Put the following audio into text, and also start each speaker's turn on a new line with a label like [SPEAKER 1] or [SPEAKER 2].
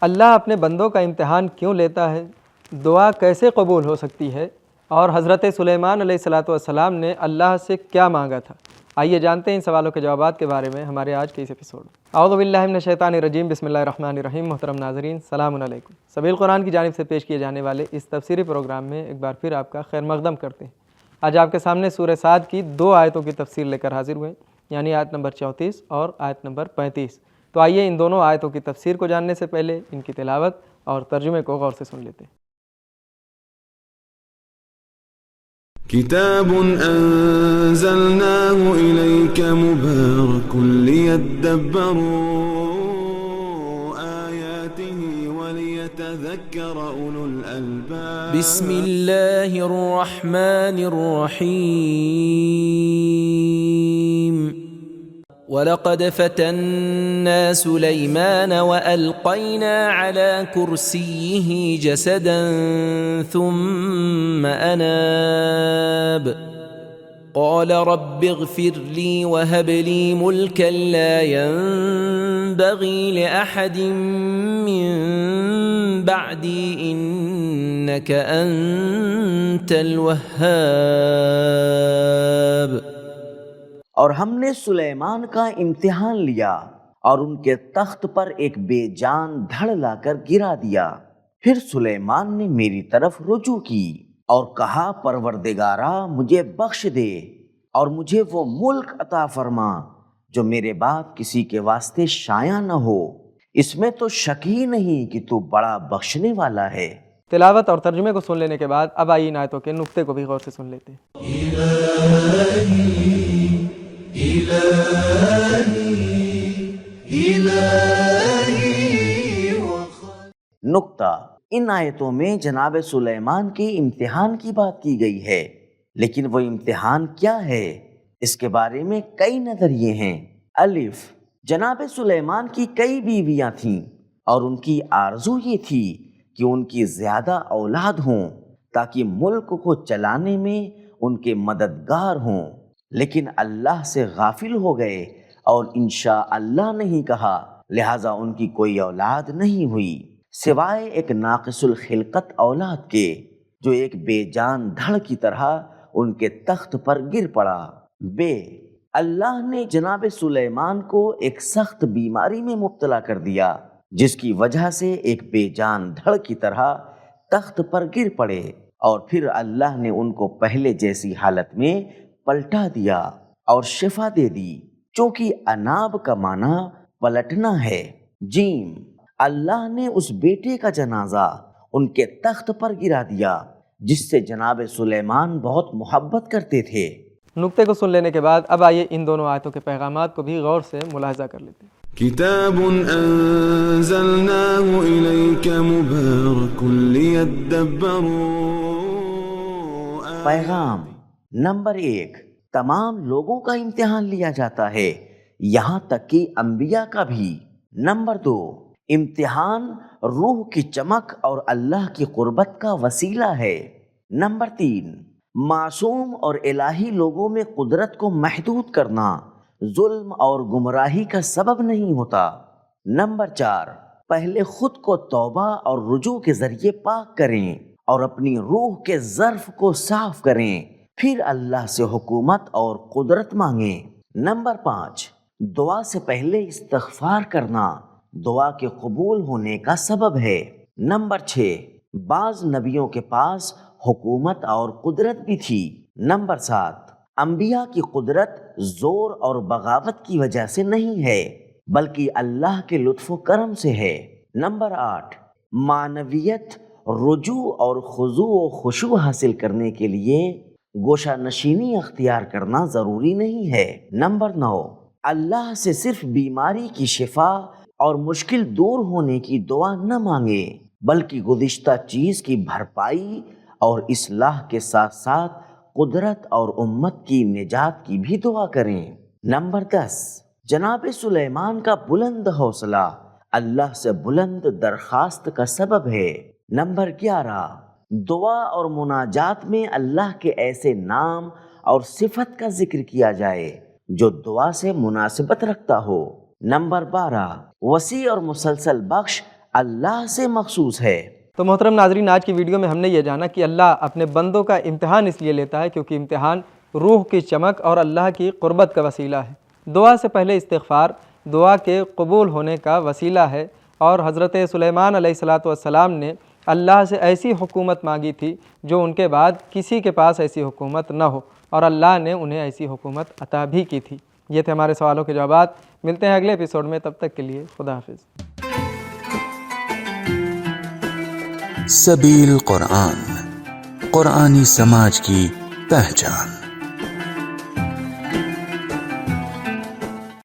[SPEAKER 1] اللہ اپنے بندوں کا امتحان کیوں لیتا ہے؟ دعا کیسے قبول ہو سکتی ہے؟ اور حضرت سلیمان علیہ السلام نے اللہ سے کیا مانگا تھا؟ آئیے جانتے ہیں ان سوالوں کے جوابات کے بارے میں ہمارے آج کے اس ایپیسوڈ میں۔ اعوذ باللہ من الشیطان الرجیم، بسم اللہ الرحمن الرحیم۔ محترم ناظرین، سلام علیکم۔ سبیل قرآن کی جانب سے پیش کیے جانے والے اس تفسیری پروگرام میں ایک بار پھر آپ کا خیر مقدم کرتے ہیں۔ آج آپ کے سامنے سورہ صاد کی 2 آیتوں کی تفسیر لے کر حاضر ہوئے، یعنی آیت نمبر 34 اور آیت نمبر 35۔ تو آئیے ان دونوں آیتوں کی تفسیر کو جاننے سے پہلے ان کی تلاوت اور ترجمے کو غور سے سن لیتے ہیں۔
[SPEAKER 2] كتاب أنزلناه إليك مبارك ليدبروا آياته وليتذكر أولو الألباب
[SPEAKER 3] بسم الله الرحمن الرحيم وَلَقَدْ فَتَنَّا سُلَيْمَانَ وَأَلْقَيْنَا عَلَى كُرْسِيِّهِ جَسَدًا ثُمَّ أَنَابَ قَالَ رَبِّ اغْفِرْ لِي وَهَبْ لِي مُلْكًا لَا يَنبَغِي لِأَحَدٍ مِّن بَعْدِي إِنَّكَ أَنتَ الْوَهَّابُ۔
[SPEAKER 4] اور ہم نے سلیمان کا امتحان لیا اور ان کے تخت پر ایک بے جان دھڑ لا کر گرا دیا۔ پھر سلیمان نے میری طرف رجوع کی اور کہا، پروردگارا مجھے بخش دے اور مجھے وہ ملک عطا فرما جو میرے بعد کسی کے واسطے شایع نہ ہو، اس میں تو شک ہی نہیں کہ تو بڑا بخشنے والا ہے۔
[SPEAKER 1] تلاوت اور ترجمے کو سن لینے کے بعد اب آئیے ان آیتوں کے نقطے کو بھی غور سے سن لیتے ہیں۔
[SPEAKER 4] نقطہ، ان آیتوں میں جناب سلیمان کے امتحان کی بات کی گئی ہے، لیکن وہ امتحان کیا ہے اس کے بارے میں کئی نظریے ہیں۔ الف، جناب سلیمان کی کئی بیویاں تھیں اور ان کی آرزو یہ تھی کہ ان کی زیادہ اولاد ہوں تاکہ ملک کو چلانے میں ان کے مددگار ہوں، لیکن اللہ سے غافل ہو گئے اور انشاء اللہ نہیں کہا، لہٰذا ان کی کوئی اولاد نہیں ہوئی سوائے ایک ناقص الخلقت اولاد کے، جو ایک بے جان دھڑ کی طرح ان کے تخت پر گر پڑا۔ بے، اللہ نے جناب سلیمان کو ایک سخت بیماری میں مبتلا کر دیا جس کی وجہ سے ایک بے جان دھڑ کی طرح تخت پر گر پڑے، اور پھر اللہ نے ان کو پہلے جیسی حالت میں پلٹا دیا اور شفا دے دی، چونکہ اناب کا معنی پلٹنا ہے۔ جیم، اللہ نے اس بیٹے کا جنازہ ان کے تخت پر گرا دیا جس سے جناب سلیمان بہت محبت کرتے تھے۔
[SPEAKER 1] نقطے کو سن لینے کے بعد اب آئیے ان دونوں آیتوں کے پیغامات کو بھی غور سے ملاحظہ کر لیتے ہیں۔
[SPEAKER 2] كتاب أنزلناه إليك مبارك ليدبروا
[SPEAKER 4] پیغام نمبر 1، تمام لوگوں کا امتحان لیا جاتا ہے، یہاں تک کہ انبیاء کا بھی۔ نمبر 2، امتحان روح کی چمک اور اللہ کی قربت کا وسیلہ ہے۔ نمبر 3، معصوم اور الہی لوگوں میں قدرت کو محدود کرنا ظلم اور گمراہی کا سبب نہیں ہوتا۔ نمبر 4، پہلے خود کو توبہ اور رجوع کے ذریعے پاک کریں اور اپنی روح کے ظرف کو صاف کریں، پھر اللہ سے حکومت اور قدرت مانگیں۔ نمبر 5، دعا سے پہلے استغفار کرنا دعا کے قبول ہونے کا سبب ہے۔ نمبر 6، بعض نبیوں کے پاس حکومت اور قدرت بھی تھی۔ نمبر 7، انبیاء کی قدرت زور اور بغاوت کی وجہ سے نہیں ہے بلکہ اللہ کے لطف و کرم سے ہے۔ نمبر 8، معنویت، رجوع اور خضوع و خشوع حاصل کرنے کے لیے گوشہ نشینی اختیار کرنا ضروری نہیں ہے۔ نمبر 9، اللہ سے صرف بیماری کی شفا اور مشکل دور ہونے کی دعا نہ مانگے بلکہ گزشتہ چیز کی بھرپائی اور اصلاح کے ساتھ ساتھ قدرت اور امت کی نجات کی بھی دعا کریں۔ نمبر 10، جناب سلیمان کا بلند حوصلہ اللہ سے بلند درخواست کا سبب ہے۔ نمبر 11، دعا اور مناجات میں اللہ کے ایسے نام اور صفت کا ذکر کیا جائے جو دعا سے مناسبت رکھتا ہو۔ نمبر 12، وسیع اور مسلسل بخش اللہ سے مخصوص ہے۔
[SPEAKER 1] تو محترم ناظرین، آج کی ویڈیو میں ہم نے یہ جانا کہ اللہ اپنے بندوں کا امتحان اس لیے لیتا ہے کیونکہ امتحان روح کی چمک اور اللہ کی قربت کا وسیلہ ہے۔ دعا سے پہلے استغفار دعا کے قبول ہونے کا وسیلہ ہے، اور حضرت سلیمان علیہ السلام نے اللہ سے ایسی حکومت مانگی تھی جو ان کے بعد کسی کے پاس ایسی حکومت نہ ہو، اور اللہ نے انہیں ایسی حکومت عطا بھی کی تھی۔ یہ تھے ہمارے سوالوں کے جوابات۔ ملتے ہیں اگلے ایپیسوڈ میں، تب تک کے لیے خدا حافظ۔
[SPEAKER 5] سبیل قرآن، قرآنی سماج کی پہچان۔